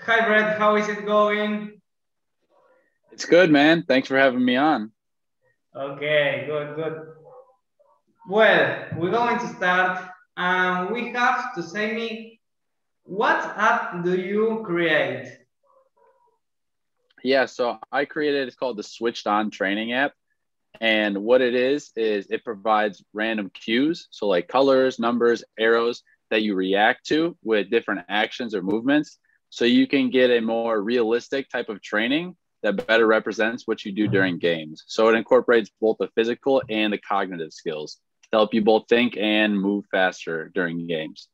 Hi, Brett. How is it going? It's good, man. Thanks for having me on. Okay, good, good. Well, we're going to start. We have to say me, what app do you create? Yeah, so I created it's called the Switched On Training app. And what it is it provides random cues. So, like colors, numbers, arrows that you react to with different actions or movements. So you can get a more realistic type of training that better represents what you do during games. So it incorporates both the physical and the cognitive skills to help you both think and move faster during games.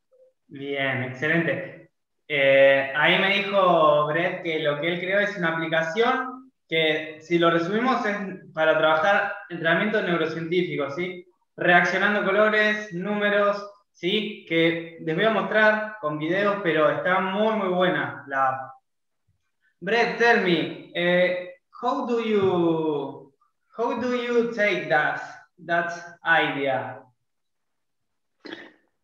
Bien, excelente. Ahí me dijo Brett que lo que él creó es una aplicación que, si lo resumimos, es para trabajar entrenamiento neurocientífico, ¿sí? Reaccionando colores, números, ¿sí? Que les voy a mostrar con videos, pero está muy, muy buena la app. Brett, tell me, how do you take that idea?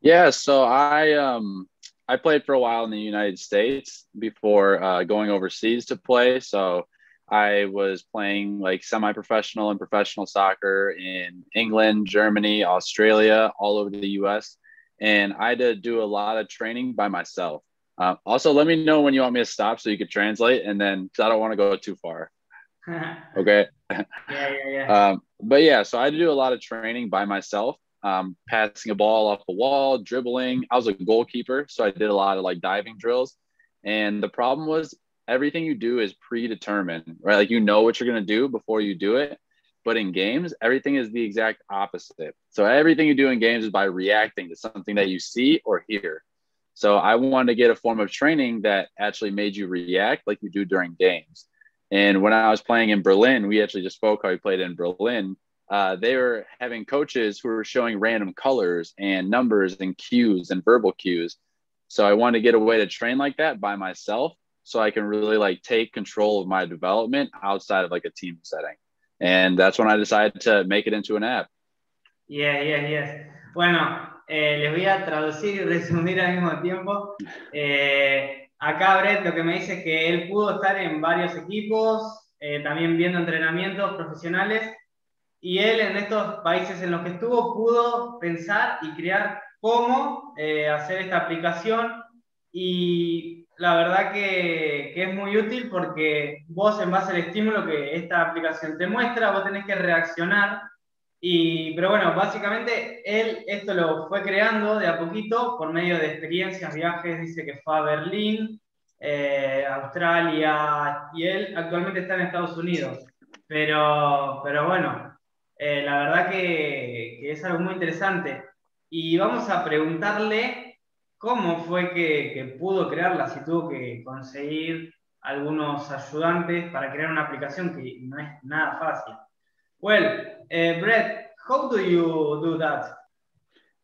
Yeah, so I played for a while in the United States before going overseas to play. So I was playing like semi-professional and professional soccer in England, Germany, Australia, all over the US. And I did do a lot of training by myself. Also, let me know when you want me to stop so you could translate, and then because I don't want to go too far. Okay. Yeah. But yeah, so I had to do a lot of training by myself, passing a ball off the wall, dribbling. I was a goalkeeper, so I did a lot of like diving drills. And the problem was everything you do is predetermined, right? Like you know what you're going to do before you do it. But in games, everything is the exact opposite. So everything you do in games is by reacting to something that you see or hear. So I wanted to get a form of training that actually made you react like you do during games. And when I was playing in Berlin, we actually just spoke how we played in Berlin. They were having coaches who were showing random colors and numbers and cues and verbal cues. So I wanted to get a way to train like that by myself so I can really like take control of my development outside of like a team setting. And that's when I decided to make it into an app. Yes. Bueno, les voy a traducir y resumir al mismo tiempo. Acá Brett lo que me dice es que él pudo estar en varios equipos, también viendo entrenamientos profesionales, y él en estos países en los que estuvo pudo pensar y crear cómo hacer esta aplicación, y la verdad que es muy útil porque vos, en base al estímulo que esta aplicación te muestra, vos tenés que reaccionar. Pero bueno, básicamente él esto lo fue creando de a poquito por medio de experiencias, viajes. Dice que fue a Berlín, Australia, y él actualmente está en Estados Unidos. Pero bueno, la verdad que es algo muy interesante. Y vamos a preguntarle cómo fue que pudo crearla, si tuvo que conseguir algunos ayudantes para crear una aplicación que no es nada fácil. Well, Brett, how do you do that?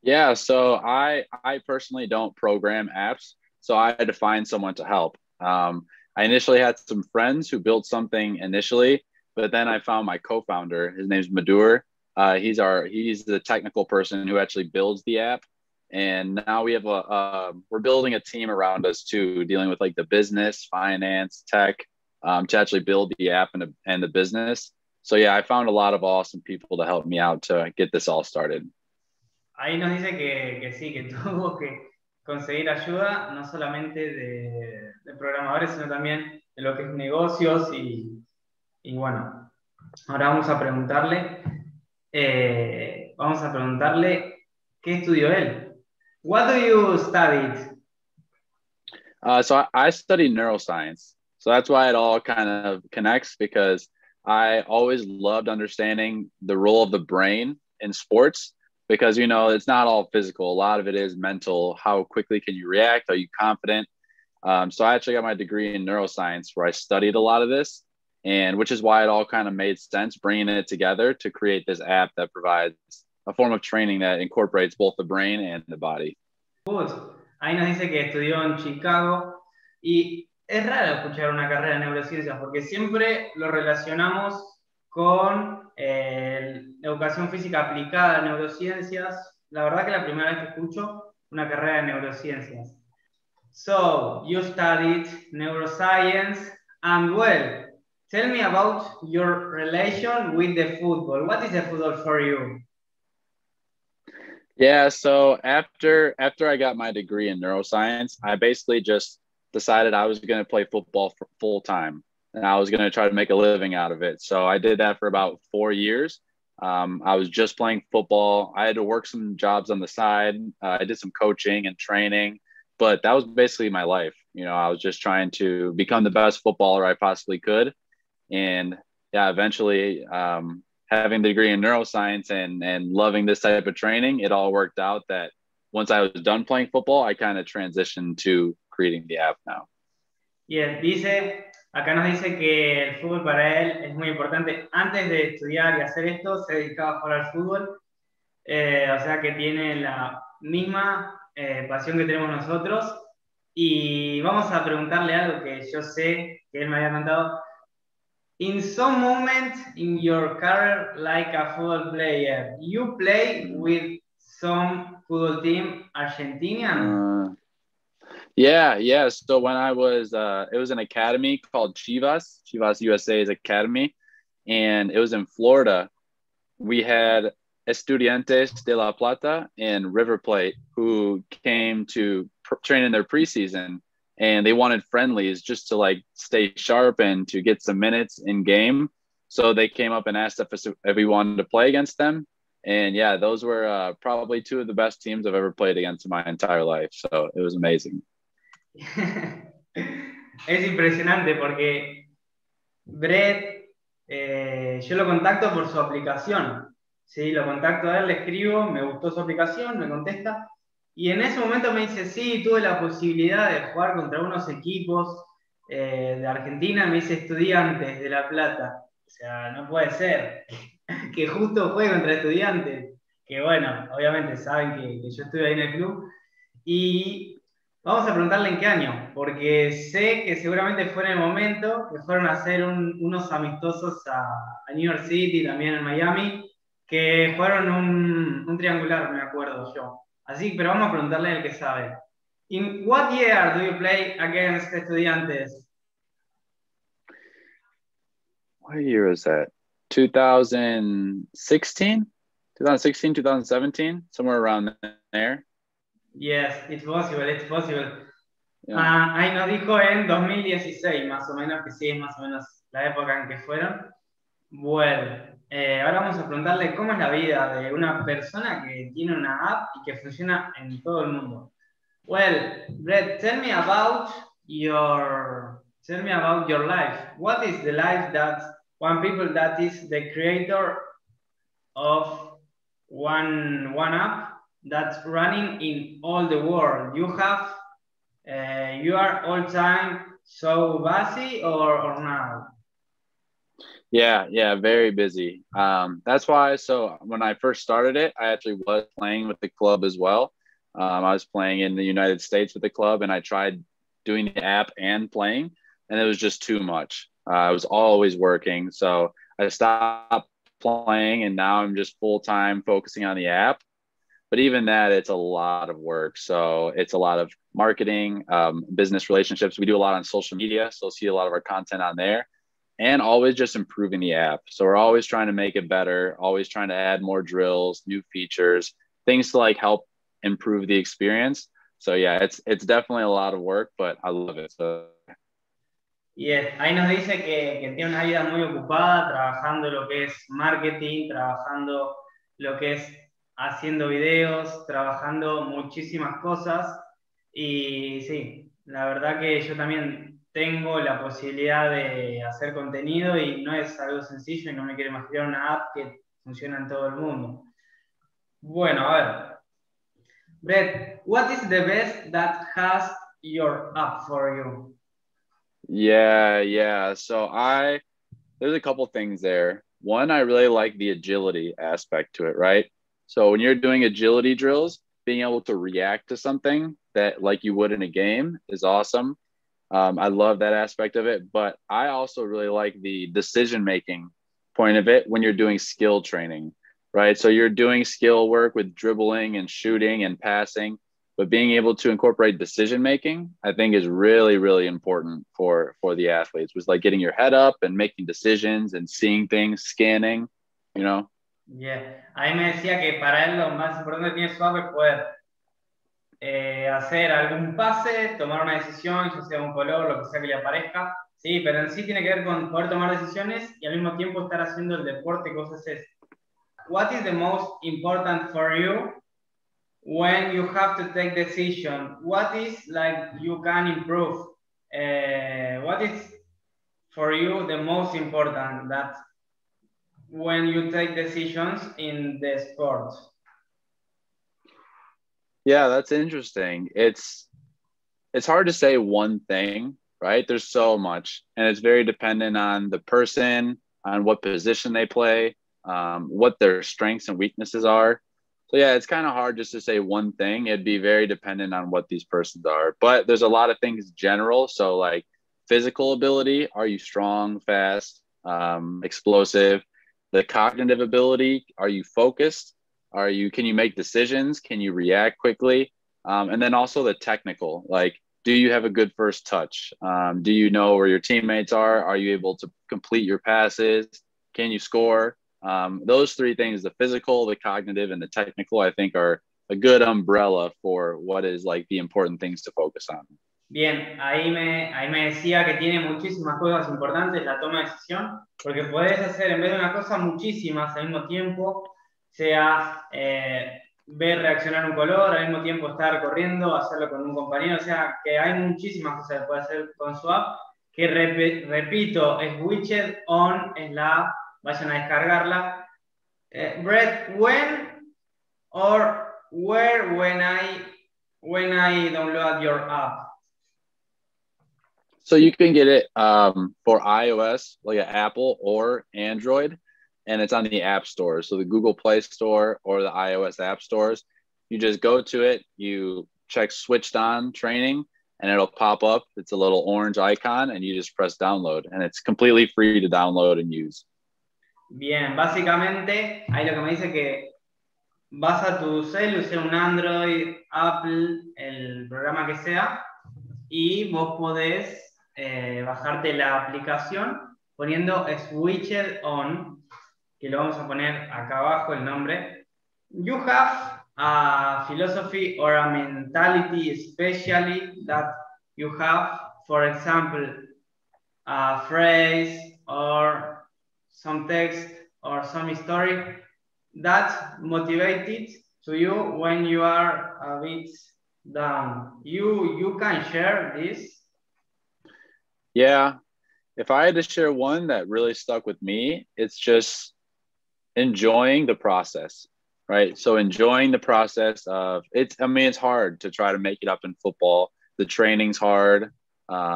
Yeah, so I personally don't program apps, so I had to find someone to help. I initially had some friends who built something initially, but then I found my co-founder. His name's Madur. He's the technical person who actually builds the app, and now we have we're building a team around us too, dealing with like the business, finance, tech, to actually build the app and the business. So yeah, I found a lot of awesome people to help me out to get this all started. Ahí nos dice que sí, que tuvo que conseguir ayuda, no solamente de programadores, sino también de lo que es negocios. Y bueno, ahora vamos a preguntarle qué estudió él. What do you studied? So I studied neuroscience. So that's why it all kind of connects because I always loved understanding the role of the brain in sports because, you know, it's not all physical. A lot of it is mental. How quickly can you react? Are you confident? So I actually got my degree in neuroscience where I studied a lot of this, and which is why it all kind of made sense bringing it together to create this app that provides a form of training that incorporates both the brain and the body. Good. Ahí nos dice que estudió en Chicago, y es raro escuchar una carrera de neurociencias porque siempre lo relacionamos con educación física aplicada a neurociencias. La verdad que la primera vez que escucho una carrera de neurociencias. So you studied neuroscience, and well, tell me about your relation with the football. What is the football for you? Yeah, so after I got my degree in neuroscience, I basically just decided I was going to play football for full time, and I was going to try to make a living out of it. So I did that for about 4 years. I was just playing football. I had to work some jobs on the side. I did some coaching and training, but that was basically my life. You know, I was just trying to become the best footballer I possibly could. And yeah, eventually, having the degree in neuroscience and loving this type of training, it all worked out that once I was done playing football, I kind of transitioned to creating the app now. Yes, acá nos dice que el fútbol para él es muy importante. Antes de estudiar y hacer esto, se dedicaba a jugar al fútbol. O sea que tiene la misma pasión que tenemos nosotros. Y vamos a preguntarle algo que yo sé que él me había contado. In some moment in your career, like a football player, you play with some football team Argentinian? Yeah. So when I was, it was an academy called Chivas USA's academy, and it was in Florida. We had Estudiantes de La Plata and River Plate who came to train in their preseason, and they wanted friendlies just to like stay sharp and to get some minutes in game. So they came up and asked if we wanted to play against them. And yeah, those were probably two of the best teams I've ever played against in my entire life. So it was amazing. Es impresionante porque Brett, yo lo contacto por su aplicación. Sí, lo contacto a él, le escribo, me gustó su aplicación, me contesta. Y en ese momento me dice, sí, tuve la posibilidad de jugar contra unos equipos de Argentina, me dice Estudiantes de La Plata. O sea, no puede ser que justo juegue contra Estudiantes. Que bueno, obviamente saben que yo estuve ahí en el club. Y vamos a preguntarle en qué año, porque sé que seguramente fue en el momento que fueron a hacer unos amistosos a New York City, también en Miami, que fueron un triangular, me acuerdo yo. Así, pero vamos a preguntarle al que sabe. In what year do you play against Estudiantes? What year was that? 2016, 2017, somewhere around there. Yes, it's possible, it's possible. Yeah. Ahí nos dijo en 2016, más o menos, que sí es más o menos la época en que fueron. Bueno, ahora vamos a preguntarle cómo es la vida de una persona que tiene una app y que funciona en todo el mundo. Well, Brett, tell me about your life. What is the life that one people that is the creator of one app that's running in all the world? You are all time so busy or not? Yeah, very busy. That's why. So when I first started it, I actually was playing with the club as well. I was playing in the United States with the club, and I tried doing the app and playing, and it was just too much. I was always working, so I stopped playing, and now I'm just full time focusing on the app. But even that, it's a lot of work. So it's a lot of marketing, business relationships. We do a lot on social media, so you'll see a lot of our content on there. And always just improving the app. So we're always trying to make it better, always trying to add more drills, new features, things to like help improve the experience. So yeah, it's definitely a lot of work, but I love it. So Yes, ahí nos dice que tiene una vida muy ocupada, trabajando lo que es marketing, trabajando lo que es haciendo videos, trabajando muchísimas cosas. Y sí, la verdad que yo también tengo la posibilidad de hacer contenido y no es algo sencillo y no me quiero imaginar una app que funciona en todo el mundo. Bueno, a ver. Brett, what is the best that has your app for you? yeah. So there's a couple things there. One, I really like the agility aspect to it, right? So when you're doing agility drills, being able to react to something that like you would in a game is awesome. I love that aspect of it, but I also really like the decision-making point of it when you're doing skill training, right? So you're doing skill work with dribbling and shooting and passing, but being able to incorporate decision making, I think, is really, really important for the athletes. Was like getting your head up and making decisions and seeing things, scanning, you know. Yeah. Ahí me decía que para él lo más importante que tiene Swap es poder hacer algún pase, tomar una decisión, ya sea un color, lo que sea que le aparezca, sí, pero en sí tiene que ver con poder tomar decisiones y al mismo tiempo estar haciendo el deporte que vos haces. What is the most important for you when you have to take decision? What is like you can improve? What is for you the most important that when you take decisions in the sport? Yeah, that's interesting. It's hard to say one thing, right? There's so much, and it's very dependent on the person, on what position they play, what their strengths and weaknesses are. So yeah, it's kind of hard just to say one thing. It'd be very dependent on what these persons are. But there's a lot of things general. So like physical ability, are you strong, fast, explosive? The cognitive ability, are you focused? Can you make decisions? Can you react quickly? And then also the technical, like, do you have a good first touch? Do you know where your teammates are? Are you able to complete your passes? Can you score? Those three things, the physical, the cognitive, and the technical, I think are a good umbrella for what is like the important things to focus on. Bien, ahí me decía que tiene muchísimas cosas importantes la toma de decisión, porque podés hacer en vez de una cosa muchísimas al mismo tiempo, sea ver reaccionar un color, al mismo tiempo estar corriendo, hacerlo con un compañero, o sea que hay muchísimas cosas que puede hacer con su app, que repito, es widget on, es la app, vayan a descargarla. Brett, when or where when I download your app? So you can get it for iOS, like an Apple or Android, and it's on the app stores. So the Google Play Store or the iOS app stores. You just go to it, you check switched on training, and it'll pop up. It's a little orange icon, and you just press download, and it's completely free to download and use. Bien, básicamente, ahí lo que me dice que vas a tu celu, sea un Android, Apple, el programa que sea, y vos podés bajarte la aplicación poniendo switcher on, que lo vamos a poner acá abajo el nombre. You have a philosophy or a mentality especially that you have, for example, a phrase or some text or some story that motivated to you when you are a bit down. You can share this? Yeah, if I had to share one that really stuck with me, it's just enjoying the process, right? So enjoying the process of it's hard to try to make it up in football. The training's hard.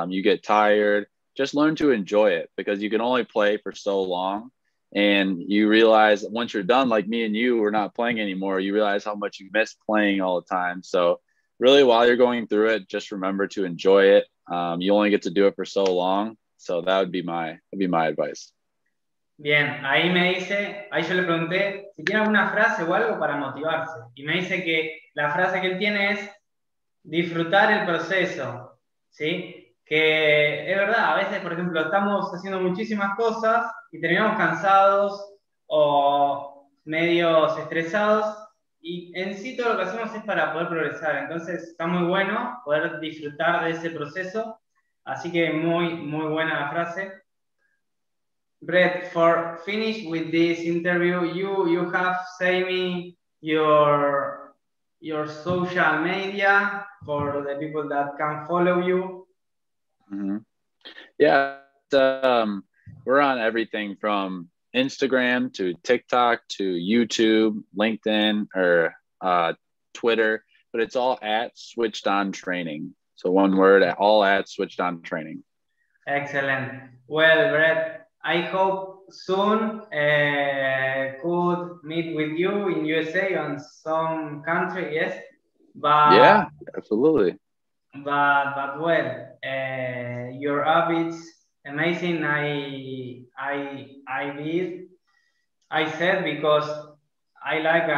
You get tired. Just learn to enjoy it because you can only play for so long. And you realize once you're done, like me and you, we're not playing anymore. You realize how much you miss playing all the time. So really, while you're going through it, just remember to enjoy it. You only get to do it for so long. So that'd be my advice. Bien, ahí yo le pregunté si tiene alguna frase o algo para motivarse. Y me dice que la frase que él tiene es disfrutar el proceso, ¿sí? Que es verdad, a veces, por ejemplo, estamos haciendo muchísimas cosas y terminamos cansados o medios estresados y en sí todo lo que hacemos es para poder progresar. Entonces está muy bueno poder disfrutar de ese proceso. Así que muy, muy buena la frase. Brett, for finish with this interview, you have say me your social media for the people that can follow you. Mm-hmm. Yeah, we're on everything from Instagram to TikTok to YouTube, LinkedIn, or Twitter, but it's all at Switched On Training. So one word, all at Switched On Training. Excellent. Well, Brett, I hope soon could meet with you in USA on some country, yes? But yeah, absolutely. But well, your habits amazing. I said because I like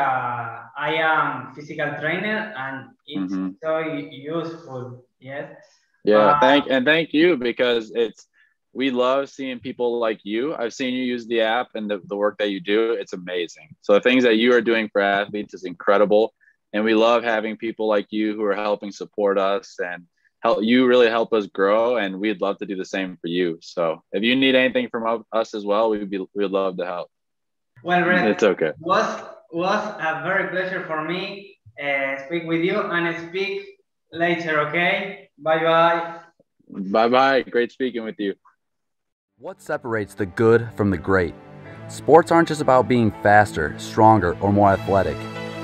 I am physical trainer, and it's Mm-hmm. so useful. Yes. Yeah, thank you, because we love seeing people like you. I've seen you use the app and the work that you do. It's amazing. So the things that you are doing for athletes is incredible. And we love having people like you who are helping support us and you really help us grow. And we'd love to do the same for you. So if you need anything from us as well, we'd love to help. Well, Red, it's okay. Was a very pleasure for me speak with you, and speak later. Okay. Bye bye. Bye bye. Great speaking with you. What separates the good from the great? Sports aren't just about being faster, stronger, or more athletic.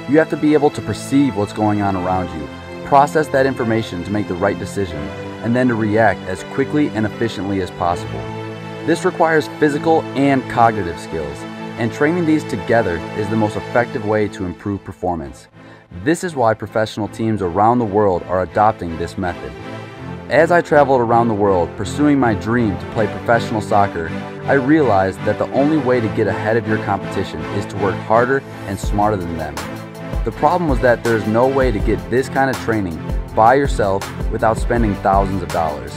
You have to be able to perceive what's going on around you, process that information to make the right decision, and then to react as quickly and efficiently as possible. This requires physical and cognitive skills, and training these together is the most effective way to improve performance. This is why professional teams around the world are adopting this method. As I traveled around the world pursuing my dream to play professional soccer, I realized that the only way to get ahead of your competition is to work harder and smarter than them. The problem was that there's no way to get this kind of training by yourself without spending thousands of dollars.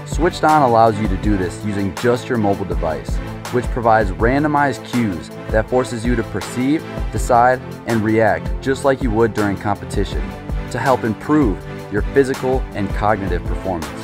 Switched On allows you to do this using just your mobile device, which provides randomized cues that forces you to perceive, decide, and react just like you would during competition to help improve your physical and cognitive performance.